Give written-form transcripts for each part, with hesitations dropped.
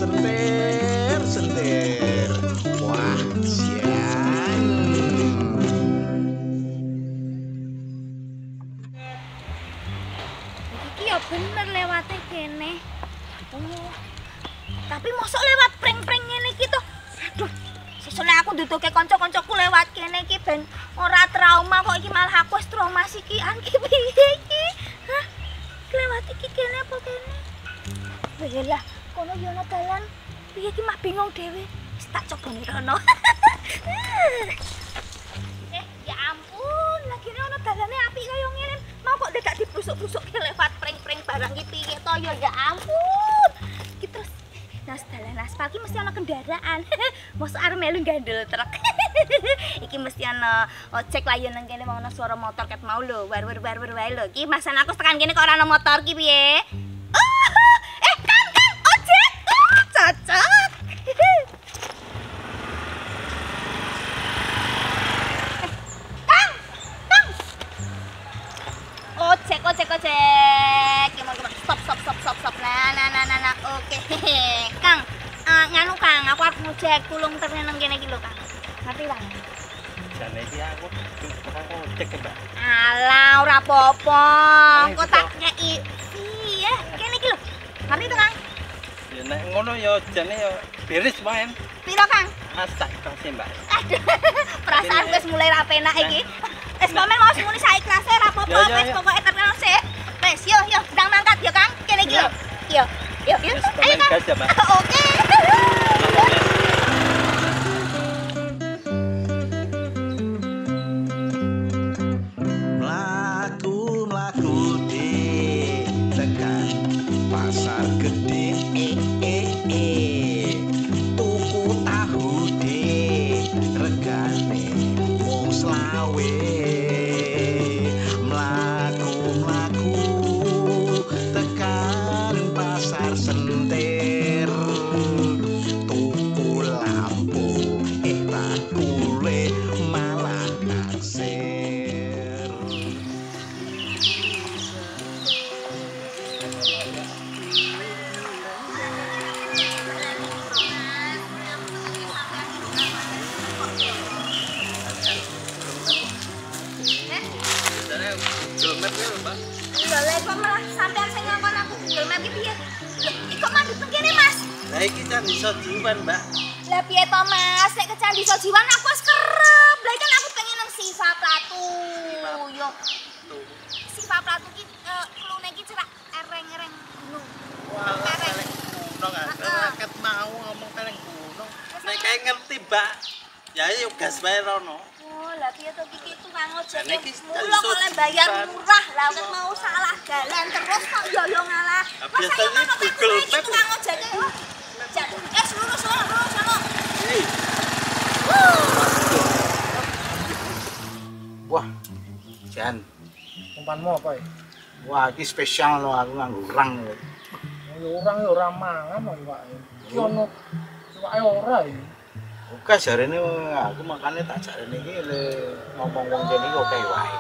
Senter. Wah, sian. Iki ya bener lewate kene. Oh. Tapi mosok lewat prank-prank ngene iki to. Aduh. Sesune aku duduke kanca-kancaku lewat kene iki ben ora trauma kok iki malah aku wis trauma sikian iki piye iki? Hah? Lewat iki kene apa kene? Lah, kono yo ana dalan. Piye iki mah bingung dhewe. Wis tak cobone rono. Ya ampun, lagi ana dalane apik kaya ngene. Mau kok dadak diplusuk-plusukke lewat prank-prank barang iki piye to ya ampun. Iki terus nas dalan aspal iki mesti ana kendaraan. Mosok arep melu gandel truk. Iki mesti ana ojek layon nang kene mau ana suara motor ket mau lho. War-war wae lho. Iki masan aku tekan kene kok ora ana motor ki piye? Kang, ojek. Cocok. Kang. Ojek. Gimana? Stop. Nah. Oke. Kang, nganu Kang, aku arep ngojek tulung terus nang kene iki lho, Kang. Ngerti, Kang? Jane iki aku tukang ojek, Mbak. Alah, ora apa-apa. Engko tak kei. Iya, kene iki lho. Ngerti to, Kang? Ya nek ngono ya jane ya beres main. Piro, Kang? Masak kasih, Mbak. Aduh, perasaan wis mulai ra penak iki. Wis komen mau semuni saiklase ra apa-apa, wis pokoke terkenal sik. Wis, yo, ndang mangkat yo, Kang. Kene iki lho. Yo. Ayo, Kang. Gas ya, Mbak. Oke. Mlaku di tekan pasar gede. Tuku tahu di regane wong selawe. Mlaku tekan pasar Senter. Tuku lampu bakule malah naksir. Google Map ya, Mbak. Iya, lha kok malah sampean sing ngongkon aku Google Map iki piye? Kok mandut nang kene, Mas? Lah iki Candi Sojiwan, Mbak. Lah piye to, Mas? Nek ke Candi Sojiwan aku wis kerep. Lah kan aku pengen nang Siva Platu. Yo. Siva Platu ki klune iki cerak ereng-ereng gunung. Wah, kaleng gunung raket mau ngomong kaleng gunung. Nek kae ngerti, Mbak. Ya yo gas bae rono. Oh, lah piye to iki tukang ojek. Lah iki Mulo kok le bayar murah. Lah kan mau salah dalan terus kok yo ngalah. Biasanya Google Map tukang ojek kok. Lurus sono. Hei. Wah, Jan. Umpanmu apa ya? Wah, iki spesial loh aku nganggo urang. Orang ya ora mangan kok Pak. Iki ono iwake ora ya. Oke, jarene aku makane tak jarene iki le ngomong wong kene iki oke wae.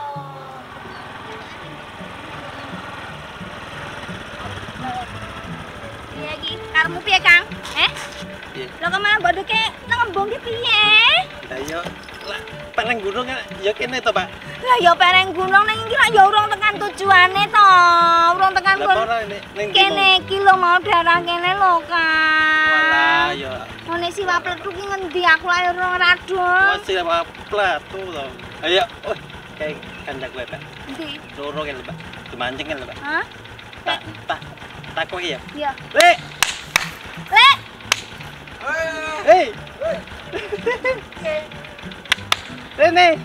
Piye iki? Karepmu piye, Kang? Piye? Lho kok malah bodoke nang embung ki piye? Lah yo lah pereng gunung ya kene to, Pak. Lah ya pereng gunung ning iki lak ya urung tekan tujuane to. Urung tekan Lah ora ning kene iki lho mau daerah kene lho, Kang. Walah ya. Ngene Siwa Platu ki ngendi aku lak urung radon. Masih apa platu to. Ayo, kayak kandak kowe, Pak. Endi? Loro kene, Pak. Dimancing kene, Pak. Hah? Tak kok ya. Iya. Lek. Lek. Hei. Rene.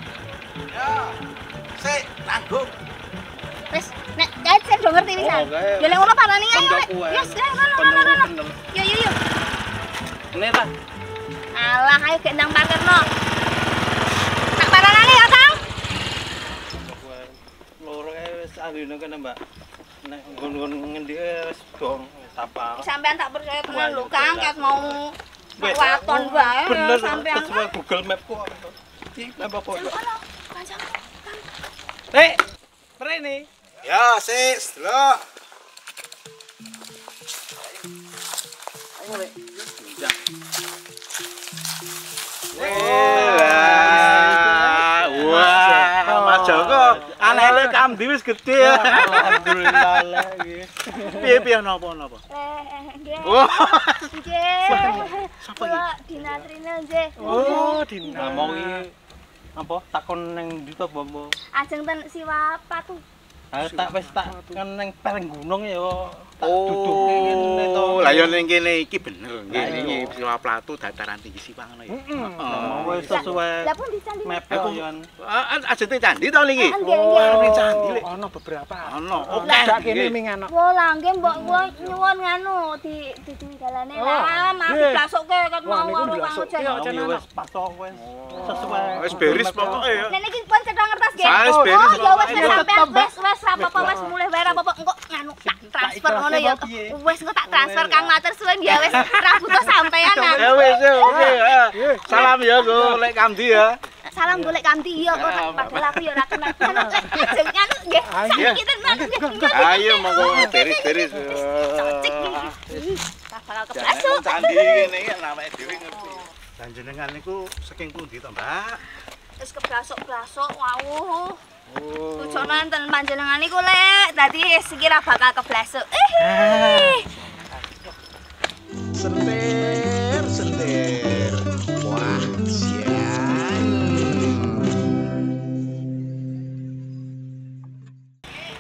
Ya. Sik, tanggung. Wis, nek gaet sing do ngerti pisan. Oh, gaet. Ya lek ngono parani ayo. Koncoku ae. Yes, ngono. Yo. Ini lah. Alah, ayo gek nang parkirno. Tak paranane ya, Kang. Loro kae wis alune kene, Mbak. Nek nggon-nggon ngendi wis dong sapa. Sampean tak percaya tenan lho, Kang, ket mau waton wae Bener sampean. sesuai Google Map kok. Iki napa kok? Kancamu, Kang. Rene. Ya, sis, lho. Lek. Wah, Mas Joko, anake kamdi wis gedhe. Alhamdulillah lah iki. Piye napa? Nggih. Oh, Nggih. Sapa Kula Dina Trina nggih. Oh, dinamongi apa takon ning ndi to, Mbok? Ajeng ten Siwapa tuh. Ah tak wis tak kan ning pereng gunung ya tak duduke ngene to. lah ya ning kene iki bener nggih iki Siwa Platu dataran tinggi Siwang ngono ya. Heeh. Wis sesuai Lah pun dicandi. mepet yon. Ajete candi to niki. Nggih, Oh, nggih. candi lek. Ana beberapa. Ono. Oke. Dak kene ming anak. Wo lah nggih mbok kula nyuwun nganu diduwi dalane lah. Maaf nggih. blasoke ket Wah, mau niku karo blasoke, Kang ya, Ojan. Ya wis pasok wis sesuai. Wis beres pokoke ya. Nek niki pun cetha ngertas nggih. Wis beres, Oh, ya wis Mbak. sampean wis ra apa-apa wis mulih wae ra apa-apa engko nganu tak transfer ngono ya. Wis engko tak transfer Kang matur suwun ya wis ra butuh sampean. Ya wis oke. Salam ya go lek kamdi ya. Salam golek kanthi ya kok padahal aku ya ora kenal. Ajeng anu nggih. Saiki ten manut nggih. Ayo monggo beres-beres. Cocik iki. Tak bakal keblasuk. Candi kene iki namanya dhewe ngerti. Panjenengan niku saking pundi to, Mbak? Wis keblasuk-blasuk wau. Oh. Tujuane enten panjenengan niku lek dadi iki ra bakal keblasuk. Sentir. Wah, sian.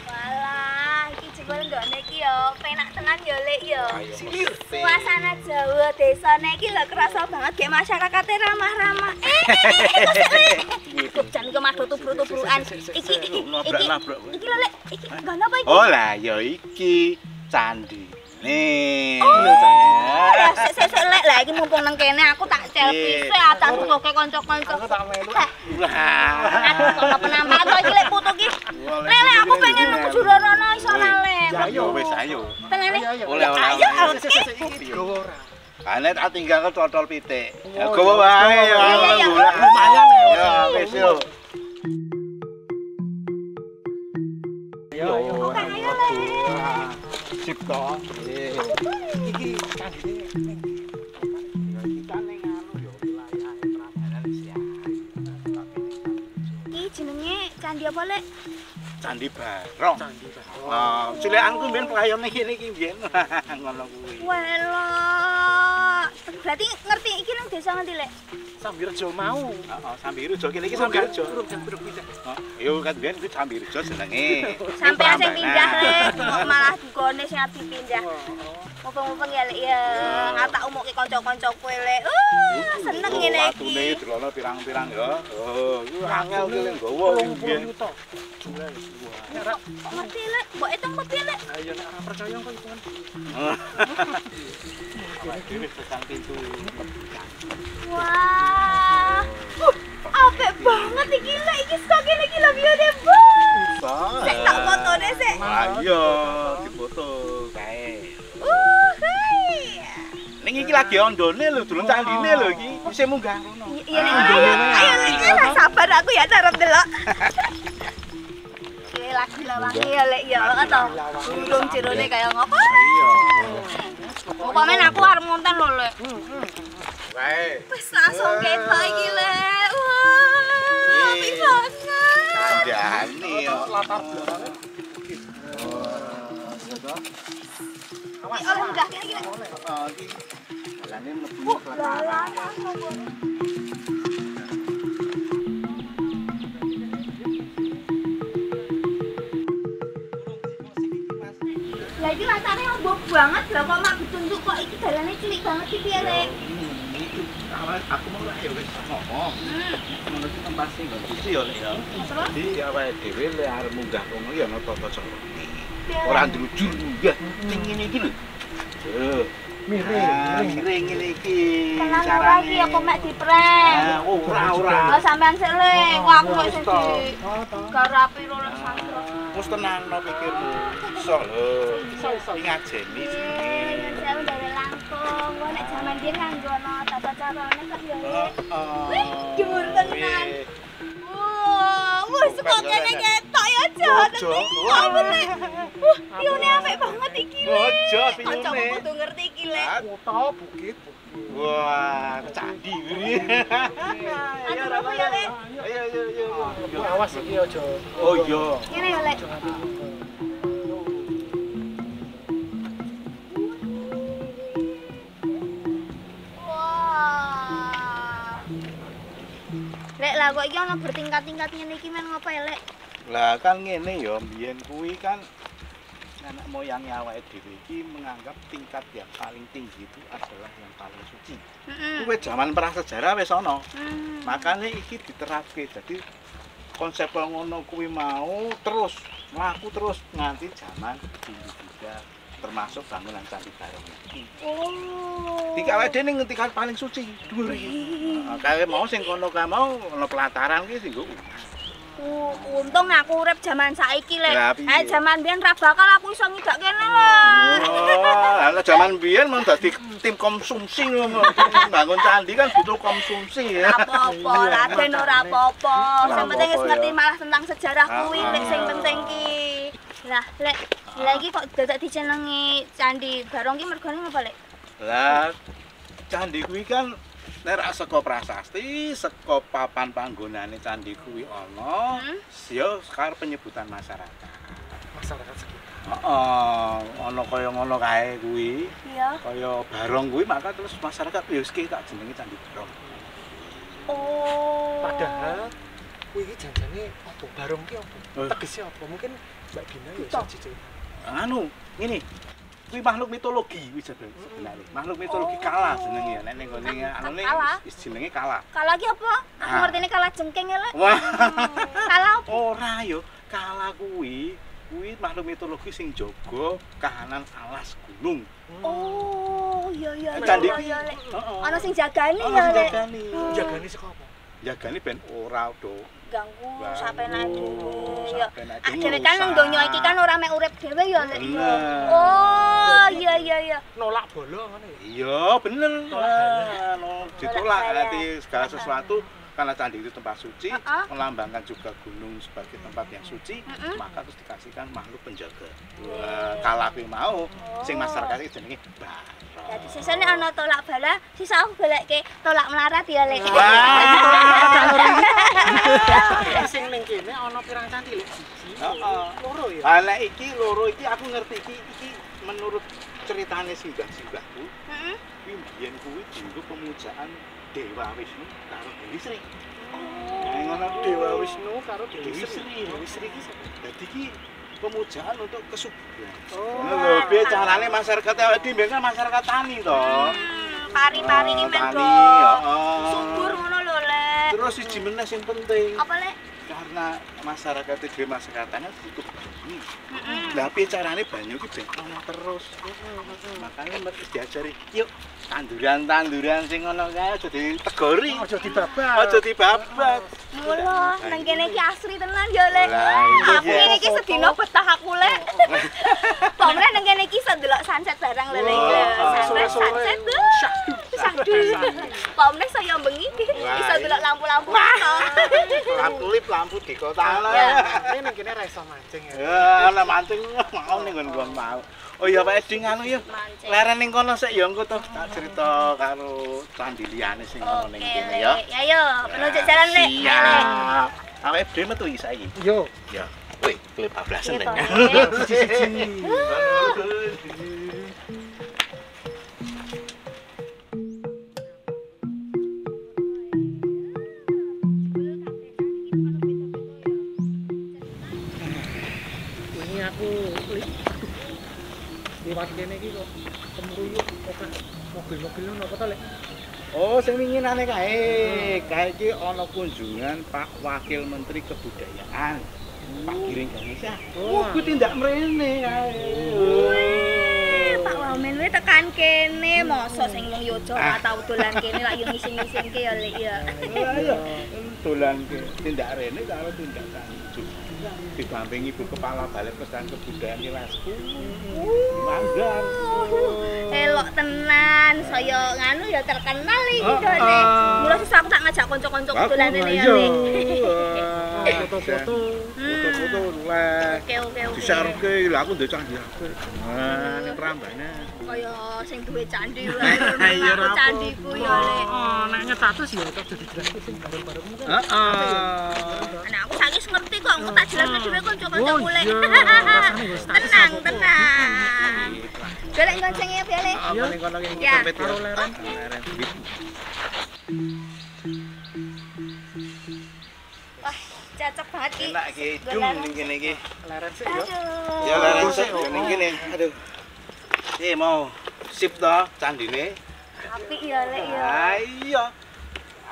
Walah, iki jebul ndone iki ya penak tenan ya lek ya. Suasana Jawa desane iki lho kerasa banget ge masyarakate ramah-ramah. Jan ke madu tubruk-tubrukan. Iki Nabrak-nabrak. iki lho lek iki nggon apa iki? Oh lah ya iki candi. Nih. Ya sik lek lah iki mumpung nang kene aku tak selfie sik tak tukoke kanca-kanca. Aku tak melu. Aduh kalau penampakan kok iki lek foto iki. Lek aku pengen nang Jurorono iso lek. Ayo wis ayo. Tenane. Oleh Ayo oke. Gowo ora. Ane tak tinggal ke cotol pitik. Ya gowo wae ya. Iya, iya. Lumayan ya. Wis yo. Ayo. Oke ayo lek. Sip to. Iki candine ning Kita ning anu yo wilayah Prambanan ya. Iki jenenge candi apa lek? Candi Barong. candi Pak. Oh, cilekanku mbiyen pelayan kene iki mbiyen. Ngono kuwi. Welok. Berarti ngerti iki nang desa ngendi lek? Sambirjo mau. Heeh, Sambirejo kene iki Sambirejo. Urung jam piro pindah. Yo kan mbiyen kuwi Sambirejo jenenge. Sampeyan sing pindah lek, kok malah dugone sing ati pindah. Mumpung-mumpung ya lek ya, tak umuke kanca-kanca kowe lek. Seneng ngene iki. Atune dilono pirang-pirang ya. Oh, iku angel ki lek nggawa iki 20 mbiyen. juta. Jumlah wis. Kok ngerti lek, mbok hitung piye lek? Ayo nek ora percaya kok hitungan. Dhewe tekan pintu. Wah. Apik banget iki lek iki sak kene iki lho biyen, Bos. Sik tak fotone sik. Ayo dipoto kae. Hei. Ning iki lagi ondone lho, durung candine lho iki. Wis munggah rono. Iya nek. Ayo lek sabar aku ya arep delok. Iki lagi lawange ya lek ya to. Burung jerone kaya ngopo? Iya. Upamen aku arep ngonten lho lek. Kae. Wis langsung ketok iki lek. Wah, apik banget. Kandhane yo. Latar belakangnya. Awas. Ora munggah kene iki lek. Oh, iki. Dalane mlebu Dalan. Lah iki latare ombok banget lho kok mak ditunjuk kok iki dalane cilik banget iki piye lek. Iki awal aku mau lek wis ngomong. Ngono iki tempat sing nggon suci yo lek ya. Terus? Jadi awake dhewe lek arep munggah kono ya ana tata cara. Ora ndrujur munggah. Sing ngene iki lho. Miring. Miring ngene iki. Tenan ora iki apa mek diprank. Ora. Oh sampean sik lek, kok aku kok sing di garapi lho lek sandra. Wis tenangno pikirmu. Iso lho. Iso ngajeni jenenge. Saya dari Lampung, gua nek jaman biyen nganggo ana tata carane kok ya lek. Wih, dhuwur tenan. Wah, wis kok kene ketok ya jahat. Ojo. Apa lek? Ione apik banget iki Ojo Kancamu piyune. kudu ngerti iki lek. Kota bukit. Wah, candi kuwi. Anu apa ya lek? Ayo. Awas iki aja. Oh iya. Ngene ya lek. Wah. Lek lah kok iki ana bertingkat-tingkat ngene iki men ngopo ya lek? Lah kan ngene ya, mbiyen kuwi kan nenek moyangnya awake dhewe iki menganggap tingkat yang paling tinggi itu adalah yang paling suci. Kuwi zaman prasejarah wis ana. Makanya iki diterapke. Jadi konsep ngono kuwi mau terus mlaku terus nganti zaman Hindu-Buddha termasuk bangunan Candi Barong iki. Oh. Iki awake dhewe ning tingkat paling suci dhuwur iki. Kae mau sing kono kae mau ana pelataran ki sing nggo. Untung aku urip zaman saiki lek. Lah, piye? Zaman biyen ra bakal aku iso ngidak kene lho. Oh, lah zaman biyen mau dadi tim konsumsi ngono. Bangun candi kan butuh konsumsi ya. Apa-apa, Raden ora apa-apa. Ora Sing penting wis apa-apa, ngerti ya. malah tentang sejarah kuwi lek sing penting ki. Lah, lek lagi kok dadak dijenengi Candi Barong ki mergone ngapa lek? Lah candi kuwi kan nek ra saka prasasti, saka papan panggonane candi kuwi ana, ya karo penyebutan masyarakat. Masyarakat sekitar. Heeh, ana kaya ngono kae kuwi. Iya. Kaya Barong kuwi maka terus masyarakat ya wis ki tak jenenge Candi Barong. Oh. Padahal kuwi iki janjane apa? Barong ki apa? Oh. Tegese apa? Mungkin Mbak Gina ya iso cerita. Anu, ngene. Kuwi makhluk mitologi kuwi sebenarnya. Makhluk mitologi kala jenenge nek ning gone anune jenenge kala. Kala ki apa? Aku ngertine kala jengking ya lek. Wah. Kala apa? Ora yo, kala kuwi makhluk mitologi sing jaga kahanan alas gunung. Oh, iya iya Candi iya, kuwi. iya lek. Heeh. Ana sing jagani Ana ya sing lek. jagani. Jagane saka apa? Jagani ben ora do. Ganggu Ganggu, sapenak dhewe ya. sapenak Dhewe dhewe kan nang rusak. donya iki kan ora mek urip dhewe ya lek. Bener. Oh, iya iya iya. Nolak bola ngono ya. Iya, bener. Ditolak nanti segala sesuatu karena candi itu tempat suci, melambangkan juga gunung sebagai tempat yang suci, maka terus dikasihkan makhluk penjaga. Wah, kala kuwi mau sing masyarakat iki jenenge Barong. Jadi sisane ana tolak bala, sisa aku balekke tolak melarat ya lek. Sing ning kene ana pirang candi lek siji. Heeh. Loro ya. Lah nek iki loro iki aku ngerti iki menurut ceritane singgah-singgahku. Heeh. Kuwi mbiyen kuwi dienggo pemujaan Dewa Wisnu karo Dewi Sri. Oh. Ngono Dewa Wisnu karo Dewi Dewi Sri. Sri. Dewi Sri iki sapa? Dadi iki pemujaan untuk kesuburan. Oh. Ngono lho, piye carane masyarakat awake dhewe kan masyarakat tani to. Pari-pari ki men Tani, go. heeh. Subur ngono lho lek. Terus siji meneh sing penting, Apa lek? karena masyarakat dhewe masyarakat tani butuh banyu. Lah piye carane banyu ki ben ana terus. Makanya mesti diajari, yuk tanduran-tanduran sing ngono kae aja ditegori. Aja dibabat. Aja dibabat. Mula nang kene iki asri tenan ya lek. Lah, iya, Aku iya. ngene iki sedina betah aku lek. Pomre nang kene iki iso ndelok sunset barang lho lek. Sunset sunset. Syahdu. Pomre saya bengi iso ndelok lampu-lampu. Lampu lip, lampu di kota lah. Ini ning kene ra iso mancing ya. Ya, ana mancing mau ning nggon mau. Oh iya Pak Edi anu ya. Leren ning kono sik ya engko to tak cerita karo candi liyane sing ono ning kene ya. Ya yo, menuju jalan lek. Siap. Awake dhewe metu iki saiki. Yo. Ya. Wih, klip bablasan lek. Siji-siji. Ini aku liwat kene iki kok temruyuk oke mobil-mobil ngono apa to lek? Oh, sing winginane kae. Kae iki ana kunjungan Pak Wakil Menteri Kebudayaan. Pak Giring Ganesha. Wah. Kuwi tindak mrene kae. Pak Wamen we tekan kene, mosok sing wong Yojo ora tau dolan kene lak yo ngisin-ngisinke ya lek ya. Ayo, dolan ke tindak rene karo tindak tanju. Didampingi Ibu Kepala Balai Pelestarian Kebudayaan Ilasku. Manggar. Elok tenan, saya nganu ya terkenal iki jane. Mula susah aku tak ngajak kanca-kanca dolan rene ya lek. Foto-foto. foto lah. Oke. Disarke lha aku ndek candi aku. Nah, ning Prambanan. Kaya sing duwe candi wae. Iya, Aku candiku ya lek. Oh, nek ngetatus ya kok jadi jelaske sing bareng-bareng. Heeh. Nah, aku saiki ngerti kok, engko tak jelasne dhewe kanca-kancaku lek. Rasane wis status Tenang, apa? tenang. Golek goncengnya ya, Le. Apa ning kono ki Ya. dompet Karo leren. Leren duit. Wah, cocok banget ki. Enak ki, jum ning kene iki. Leren sik ya. Aduh. Ya leren sik ning kene. Aduh. Mau sip to candine. Apik ya, Lek ya. Ah iya.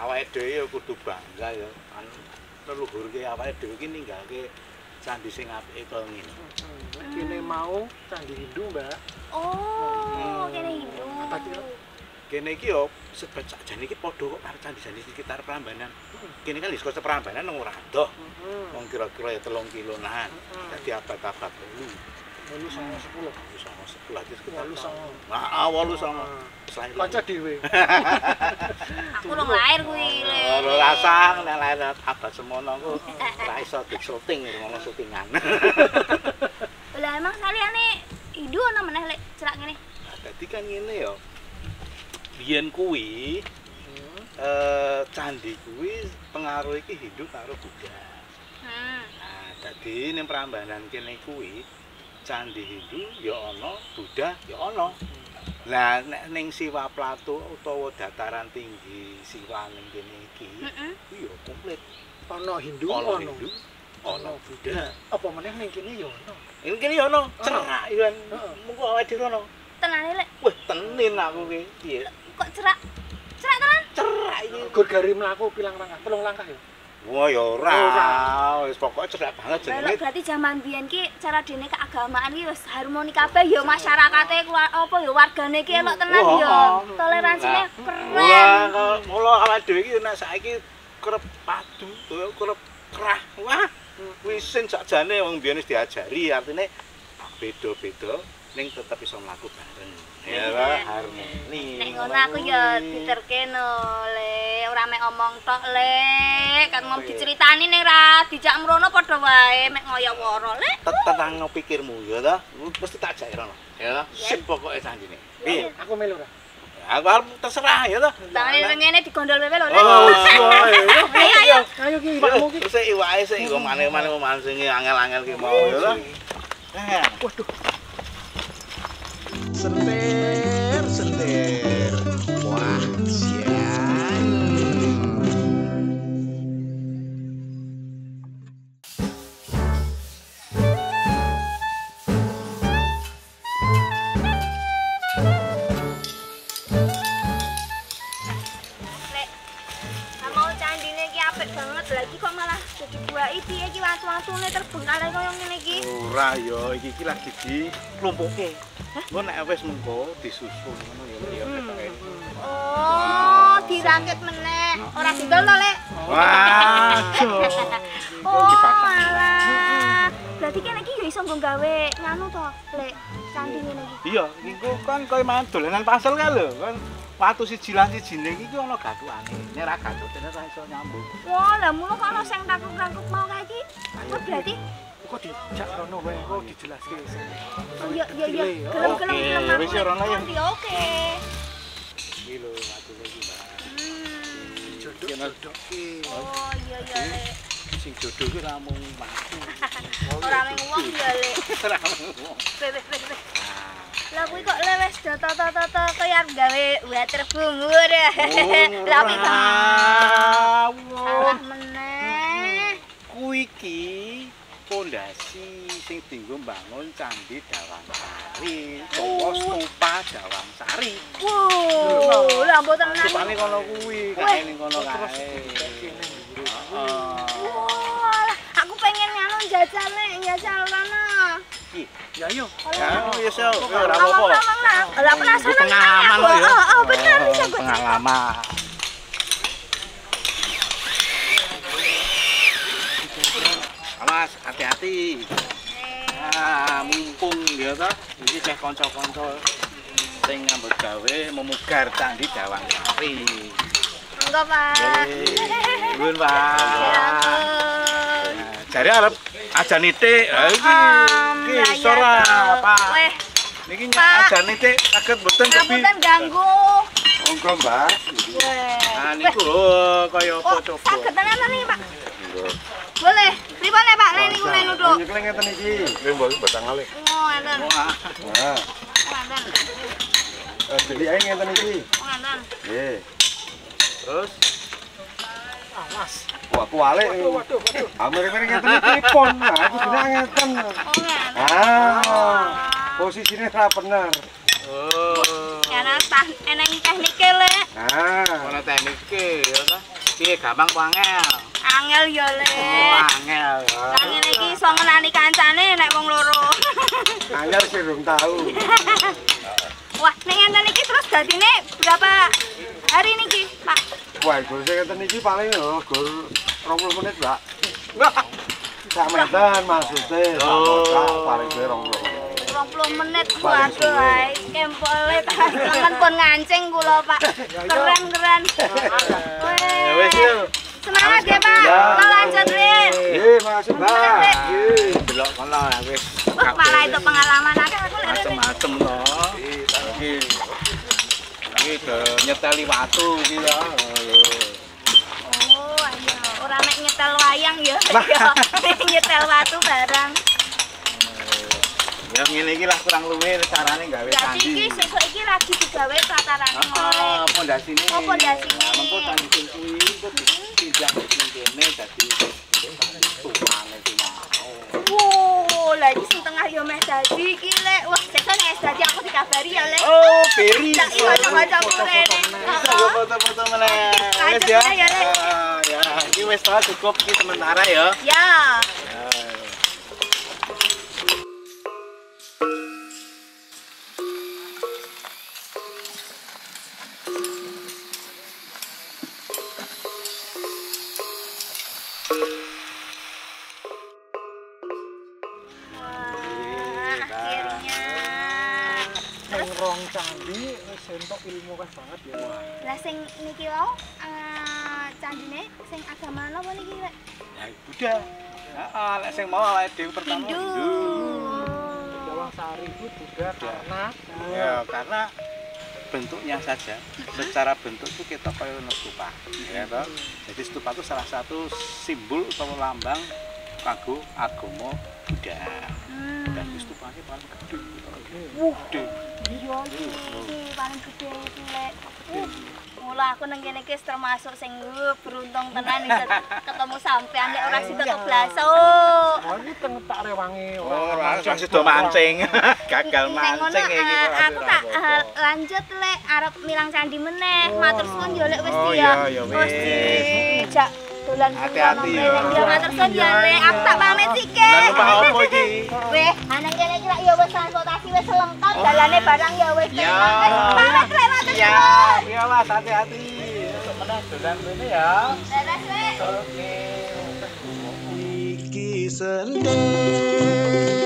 Awake dhewe ya kudu bangga ya. Kan leluhurke awake dhewe iki ninggalke candi sing apike kaya ngene. Kene mau candi Hindu, Mbak. Oh, kene Hindu. Apa sih, Lek? Kene iki yo sebet sakjane iki padha kok karo candi-candi sekitar Prambanan. Kene kan wis kota Prambanan nang ora adoh. Wong kira-kira ya 3 kiloan. Dadi abad-abad dulu. 810. Sama sekolah itu sekitar 809. Nah, 809. Selain Kanca dhewe. Aku urung lahir kuwi, Le. ora rasang nek lair abad semono ku ora iso syuting ngono syutingan. Lah emang saliyane Hindu ana meneh Lek cerak ngene. Dadi kan ngene ya. Biyen kuwi candi kuwi pengaruh iki Hindu karo Buddha. Nah, dadi ning Prambanan kene kuwi candi Hindu ya ana, Buddha ya ana. Lah nek ning Siwa Plato utawa dataran tinggi Siwa ning kene iki kuwi ya komplit. Ana Hindu, Ana ana Hindu, ana Buddha. Apa meneh ning kene ya ana. Ning kene ya ana cerak ya. Mengko awake dhewe ana. Tenane Lek, Wah, tenin aku ki. Piye? kok cerak? Cerak tenan? Cerak iki. Gur gari mlaku pilang langkah, 3 langkah ya. Wah ya ora. Wis pokoke cerak banget Lek jenenge. berarti zaman biyen ki cara dene keagamaan ki wis harmoni kabeh ya masyarakate apa ya wargane ki elok tenan ya. Toleransine keren. Wah, mula awake dhewe iki nek saiki kerep padu, kerep kerah. Wah, wisin sakjane wong biyen wis diajari, artine beda-beda ning tetep iso mlaku bareng. Ya lah, harmoni. Nek ngono aku ya diterke no, Le. Ora mek omong tok, Le. Kan ngom diceritani ning ra dijak mrono padha wae mek ngoyo woro, Le. Tenang pikirmu ya ta. Mesti tak ajak rono. Ya ta. Sip pokoke candine. Piye? Aku melu ora. Aku arep terserah ya ta. Tangane rengene digondol wewe lho, Le. Oh, iya. Ayo. Ayo ki iwakmu ki. Terus iwake sik nggo maneh-maneh mancinge angel-angel ki mau ya ta. Waduh. Sentir. Wah, sian. Lek, mau candine ki apik banget lagi kok malah jadi buai piye ki watu-watune terbengkalai koyo ngene iki. Ora ya, iki lagi diklumpuke. Engko nek wis mengko disusun ngono ya ya ketoke. Oh, dirangkit meneh. Ora didol to, Lek. Waduh. Oh, alah. Berarti kene iki ya iso nggo gawe nganu to, Lek. Candi ngene iki. Iya, niku kan koyo main dolanan pasel kae lho, kan watu siji lan sijine iki ana gathukane. Nek ra gathukane ora iso nyambung. Wah, lah mulo kok ana sing tangkuk-tangkuk mau kae iki. Oh, berarti Kok dijak rono wae, kok dijelaske. oh iya. Gelem-gelem Oke, wis ya, rono ya. Oke. Iki lho watune iki, Mbak. Jodoh ki. Oh, iya Lek. Sing jodoh ki ra mung watu. Ora mung wong ya, Lek. Ora mung wong. Bebek. Lah kuwi kok lewes toto-toto kaya gawe water bungur. Lah apik banget. Salah meneh. Kuwi iki pondasi sing dienggo mbangun Candi Dawangsari, utawa Stupa Dawangsari. Wow, lah mbok tenan. Stupane kono kuwi, kae ning kono kae. Wah, aku pengen nganu jajal Lek, jajal rono. Ya yo. Ya, wis ya, ora apa-apa. Lah penasaran. Pengalaman lho ya. Oh, bener bisa gue. Pengalaman. Awas, hati-hati. Ah, mumpung ya ta, iki ceh kanca-kanca sing ngambut gawe memugar Candi Dawangsari. Monggo, Pak. Nuwun, Pak. Jare arep aja nitik. Ha iki. Iki ora, Pak. Niki aja nitik saged mboten kepi. Ngapunten ganggu. Monggo, Mbak. Nah niku lho kaya apa coba. Saged tenan nih, Pak. Boleh. Pripun Pak? Nek niku nek nuduk. Nyekleng ngeten iki. Nggih, Mbak, batang alih. Oh, ngeten. Nah, Ngeten. jadi ae ngeten iki. Ngeten. Nggih. Terus Awas. Wah, kualik. Waduh. Amir-amir ngeten iki pripun? Nah, aku dina ngeten. Oh, ngeten. Ah. Posisine ra bener. oh. Karena eneng teknike le. Nah, Ono teknike ya ta. Piye gampang apa angel? Angel ya le. Oh, angel. Lah ngene iki iso ngenani kancane nek wong loro. anyar sih belum tahu. Wah, nek ngenten iki terus dadine berapa hari niki, Pak? Wah, gol sing ngeten iki paling lho, gol 20 menit, Mbak. Sak medan maksudnya. Oh. Paling 20 menit. 20 menit. Waduh, ae kempole teman pun ngancing kula, Pak. Keren. Ya wis yo. Semangat ya, Pak. Ya. Kita lanjut, Rin. Nggih, makasih, Mbak. Nggih. Delok kono ya wis. Wah, malah itu pengalaman akeh aku lek Rin. Macem-macem to. Iki nyeteli watu iki lho. Oh, ayo. Ora mek nyetel wayang ya. Nyetel watu barang. Ya ngene iki lah kurang luwih carane gawe Berarti candi. iki sesuk iki lagi digawe tatarane ngore. Pondasine. Oh, pondasine. Mengko candi sing kuwi itu tidak ning kene dadi tumane iki mau. Wow, lah iki sing tengah yo meh dadi iki lek. Wah, sesuk nek dadi aku dikabari ya, Lek. Oh, beri. Tak iwak-iwak murene. Yo foto-foto meneh. Wis ya. Ya, Lek. Ya, iki wis ta cukup iki sementara ya. Ya. Wah, akhirnya. Sing rong candi wis entuk ilmu kas banget ya. Lah sing niki wau candine sing agama napa niki, Lek? Ya Buddha. Heeh, lek sing mau awake dhewe pertama Hindu. Jawang Sari itu juga karena Ya, karena bentuknya saja. Secara bentuk itu kita kaya stupa, ya toh. Jadi stupa itu salah satu simbol atau lambang kanggo agama Buddha. Dan stupanya paling gede. Gede. Iya iki paling gede iki, Lek. Mula aku nang kene iki termasuk sing beruntung tenan bisa ketemu sampean nek ora sida keblasuk. oh ini tak rewangi Ora sida mancing. Gagal mancing iki. Aku tak lanjut Lek arep milang candi meneh. Matur suwun ya Lek wis Oh, ya. iya, ya wis. Jak dolan Hati-hati ya. Ya matur suwun ya Lek. Aku tak pamit sike. Lan numpak opo iki? Weh, nang kene iki lak ya wis transportasi wis lengkap, dalane barang ya wis. Ya. Pamit Lek matur Iya, suwun. iya Mas, hati-hati. Meneh dolan rene ya. Leres Lek. Oke. Iki sendiri